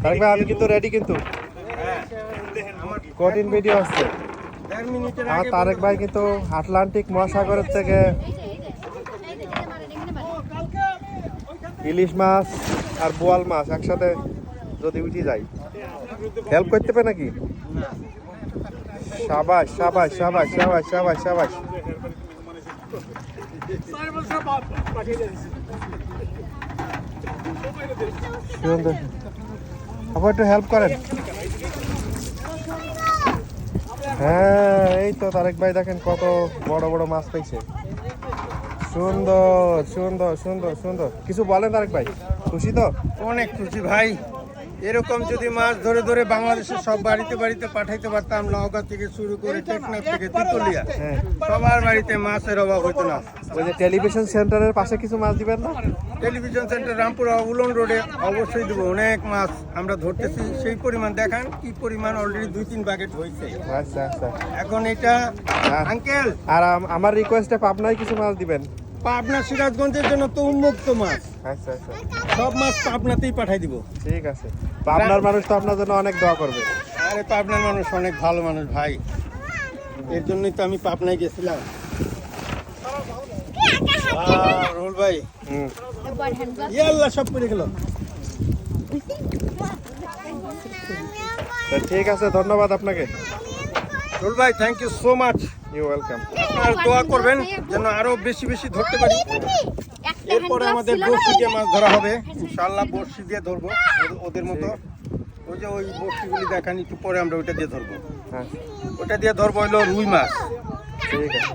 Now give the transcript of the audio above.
তারেক ভাই আমি কিন্তু রেডি, কিন্তু কঠিন ভিডিও আসছে। আমার তারেক ভাই কিন্তু আটলান্টিক মহাসাগরের থেকে ইলিশ মাছ আর বোয়াল মাছ একসাথে যদি উঠে যায়, হেল্প করতে পারে নাকি? শাবাশ শাবাশ শাবাশ শাবাশ শাবাশ শাবাশ। সুন্দর, আবার একটু হেল্প করেন। হ্যাঁ এই তো তারেক ভাই দেখেন কত বড় বড় মাছ পেয়েছে। সুন্দর সুন্দর সুন্দর সুন্দর। কিছু বলেন তারেক ভাই, খুশি তো? অনেক খুশি ভাই। এরকম যদি মাছ ধরে ধরে বাংলাদেশের সব বাড়িতে বাড়িতে পাঠাইতে পারতাম, নওগাঁ থেকে শুরু করে টেকনাফ থেকে তিতুলিয়া, সবার বাড়িতে মাছের অভাব হতো না। ওই যে টেলিভিশন সেন্টারের পাশে কিছু মাছ দিবেন না? টেলিভিশন সেন্টার রামপুর উলন রোডে অবশ্যই দেবো। অনেক মাছ আমরা ধরতেছি, সেই পরিমাণ দেখান কি পরিমাণ, অলরেডি 2-3 বাকেট হয়েছে। আচ্ছা আচ্ছা। এখন এটা আঙ্কেল, আর আমার রিকোয়েস্টে পাবনায় কিছু মাছ দিবেন। পাবনা সিরাজগঞ্জের জন্য তো উন্মুক্ত মাছ, আচ্ছা আচ্ছা সব মাছ পাবনাতেই পাঠাই দিব। ঠিক আছে। পাবনার মানুষ তো আপনার জন্য অনেক দোয়া করবে। আরে পাবনার মানুষ অনেক ভালো মানুষ ভাই, এর জন্যই তো আমি পাবনায় গেছিলাম। রুহুল ভাই, আল্লাহ সব করে গেল। ঠিক আছে, ধন্যবাদ আপনাকে। রুহুল ভাই, thank you so much. You welcome. আপনার দোয়া করবেন যেন আরো বেশি বেশি ধরতে পারি। এরপরে আমাদের বড়শি দিয়ে মাছ ধরা হবে ইনশাআল্লাহ। বড়শি দিয়ে ধরবো ওদের মতো। ওই যে ওই বড়শিগুলি দেখান, একটু পরে আমরা ওইটা দিয়ে ধরবো। হ্যাঁ ওটা দিয়ে ধরবো হলো রুই মাছ। ঠিক আছে।